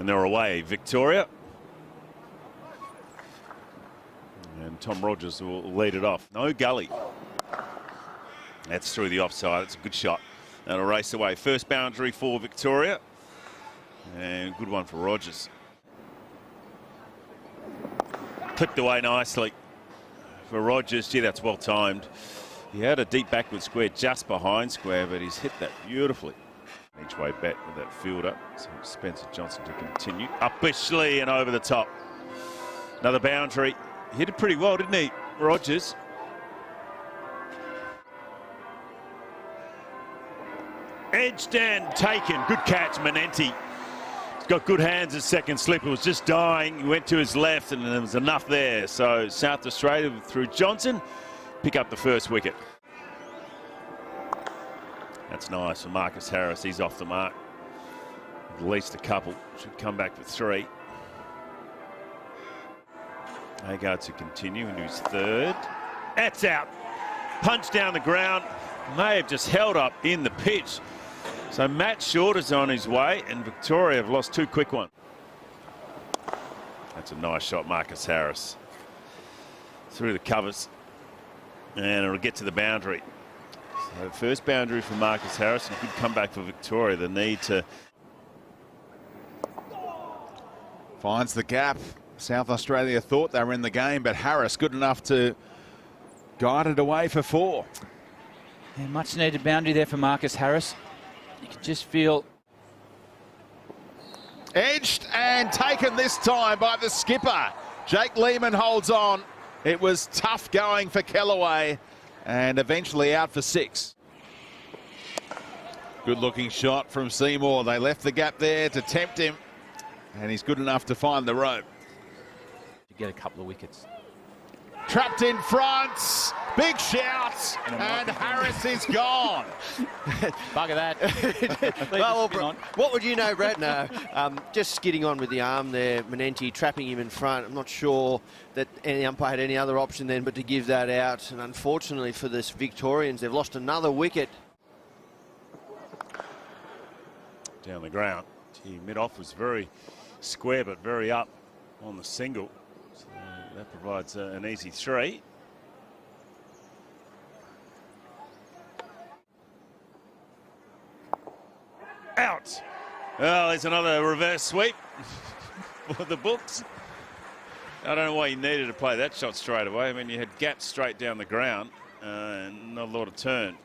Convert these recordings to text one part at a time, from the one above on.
And they're away, Victoria. And Tom Rogers will lead it off. No gully. That's through the offside. It's a good shot. That'll race away. First boundary for Victoria. And good one for Rogers. Clipped away nicely for Rogers. Gee, that's well timed. He had a deep backward square just behind square, but he's hit that beautifully. Each way bet with that fielder. So Spencer Johnson to continue. Up Bushley and over the top. Another boundary. He hit it pretty well, didn't he, Rogers? Edged and taken. Good catch, Manenti. He's got good hands at second slip. It was just dying. He went to his left and there was enough there. So South Australia through Johnson pick up the first wicket. That's nice for Marcus Harris. He's off the mark. At least a couple. Should come back for 3. Agar to continue into his 3rd. That's out. Punch down the ground. May have just held up in the pitch. So Matt Short is on his way and Victoria have lost 2 quick ones. That's a nice shot, Marcus Harris. Through the covers. And it'll get to the boundary. So first boundary for Marcus Harris and a good comeback for Victoria. The need to... Finds the gap. South Australia thought they were in the game, but Harris good enough to guide it away for 4. And much needed boundary there for Marcus Harris. You can just feel... Edged and taken this time by the skipper. Jake Lehman holds on. It was tough going for Kellaway and eventually out for 6. Good looking shot from Seymour. They left the gap there to tempt him and he's good enough to find the rope. To get a couple of wickets. Trapped in front, big shout, and Harris is gone. Bugger that. Well, what would you know, Brett? No, just skidding on with the arm there. Manenti trapping him in front. I'm not sure that any umpire had any other option then but to give that out. And unfortunately for the Victorians, they've lost another wicket. Down the ground. Gee, mid-off was very square but very up on the single. So that provides an easy 3. Out. Well, there's another reverse sweep for the books. I don't know why you needed to play that shot straight away. I mean, you had gaps straight down the ground and not a lot of turn.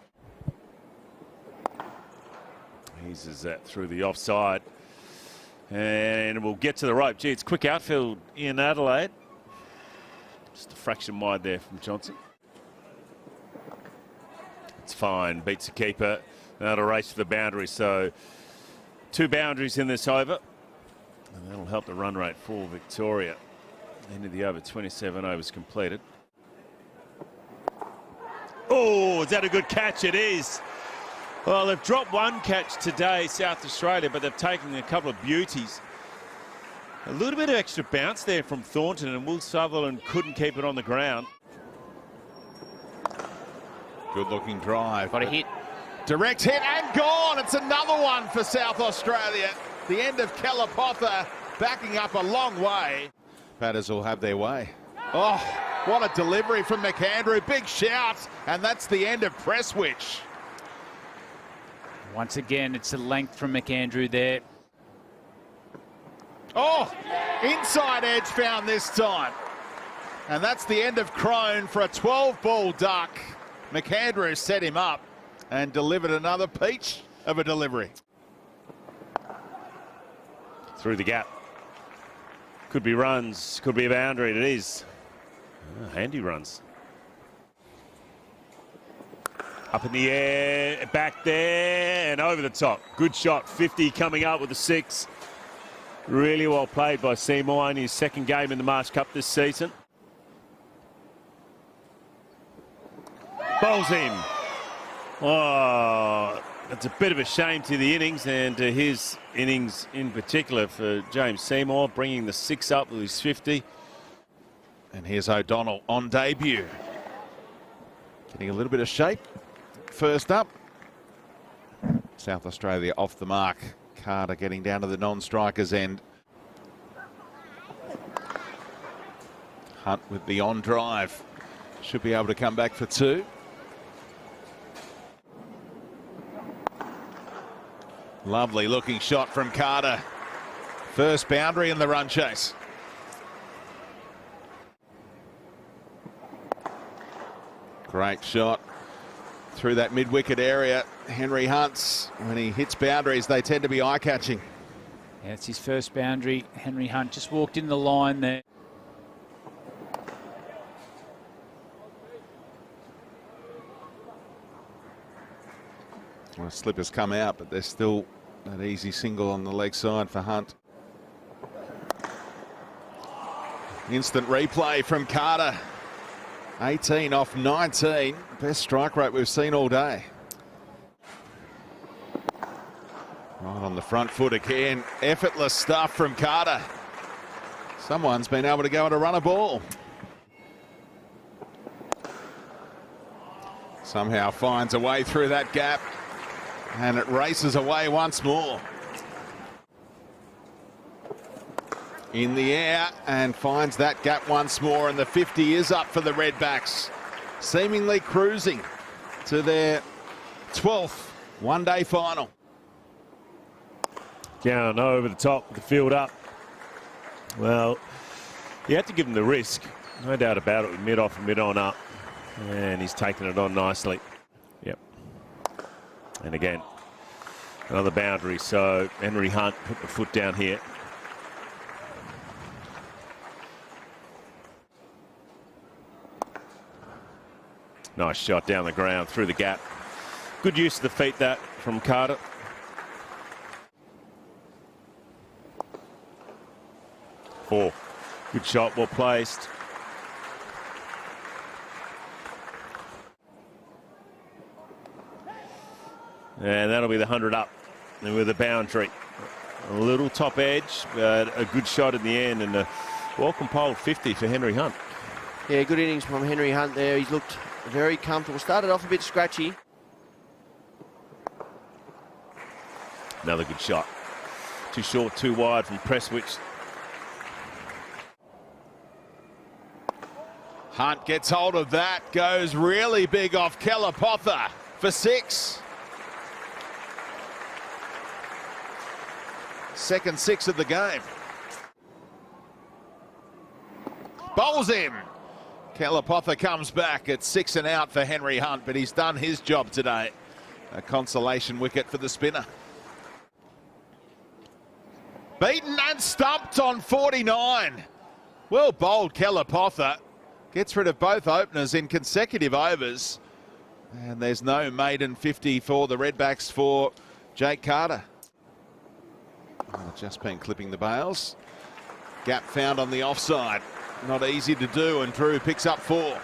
Eases that through the offside. And we'll get to the rope. Gee, it's quick outfield in Adelaide. Just a fraction wide there from Johnson. It's fine. Beats the keeper. Now to race to the boundary. So 2 boundaries in this over. And that'll help the run rate for Victoria. End of the over, 27 overs completed. Oh, is that a good catch? It is. Well, they've dropped 1 catch today, South Australia, but they've taken a couple of beauties. A little bit of extra bounce there from Thornton, and Will Sutherland couldn't keep it on the ground. Good looking drive. Got a hit. Direct hit and gone. It's another one for South Australia. The end of Kelapotha backing up a long way. Batters will have their way. Oh, what a delivery from McAndrew. Big shout. And that's the end of Prestwich. Once again, it's a length from McAndrew there. Oh, inside edge found this time. And that's the end of Crone for a 12-ball duck. McAndrew set him up and delivered another peach of a delivery. Through the gap. Could be runs, could be a boundary. It is. Handy runs. Up in the air, back there, and over the top. Good shot, 50 coming up with a 6. Really well played by Seymour in his 2nd game in the March Cup this season. Bowls him. Oh, it's a bit of a shame to the innings and to his innings in particular for James Seymour, bringing the 6 up with his 50. And here's O'Donnell on debut. Getting a little bit of shape. First up, South Australia off the mark. Carter getting down to the non-strikers end. Hunt with the on drive. Should be able to come back for 2. Lovely looking shot from Carter. First boundary in the run chase. Great shot through that mid-wicket area. Henry Hunt's, when he hits boundaries, they tend to be eye-catching. Yeah, it's his first boundary. Henry Hunt just walked in the line there. Well, slippers come out, but there's still that easy single on the leg side for Hunt. Instant replay from Carter. 18 off 19. Best strike rate we've seen all day. Right on the front foot again. Effortless stuff from Carter. Someone's been able to go and run a ball. Somehow finds a way through that gap. And it races away once more. In the air and finds that gap once more, and the 50 is up for the Redbacks, seemingly cruising to their 12th one-day final. Down over the top, the field up. Well, you had to give him the risk, no doubt about it, with mid off and mid on up, and he's taken it on nicely. Yep. And again, another boundary, so Henry Hunt put the foot down here. Nice shot down the ground through the gap. Good use of the feet that from Carter. Four. Good shot, well placed. And that'll be the 100 up and with a boundary. A little top edge, but a good shot in the end, and a well-compiled 50 for Henry Hunt. Yeah, good innings from Henry Hunt there. He's looked very comfortable. Started off a bit scratchy. Another good shot. Too short, too wide from Prestwich. Hunt gets hold of that, goes really big off Kelapotha for 6. Second 6 of the game. Bowls him. Kelapotha comes back at 6 and out for Henry Hunt, but he's done his job today. A consolation wicket for the spinner. Beaten and stumped on 49. Well bowled Kelapotha. Gets rid of both openers in consecutive overs. And there's no maiden 50 for the Redbacks for Jake Carter. Oh, just been clipping the bails. Gap found on the offside. Not easy to do, and Drew picks up 4.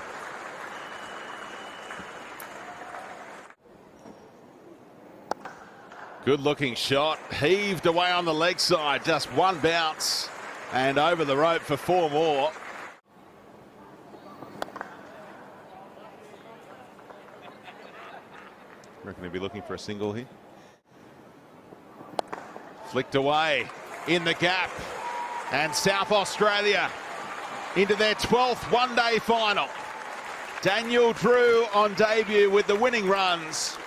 Good looking shot, heaved away on the leg side, just one bounce and over the rope for 4 more. Reckon he'll be looking for a single here. Flicked away in the gap, and South Australia into their 12th one-day final. Daniel Drew on debut with the winning runs.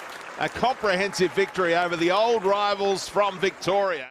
A comprehensive victory over the old rivals from Victoria.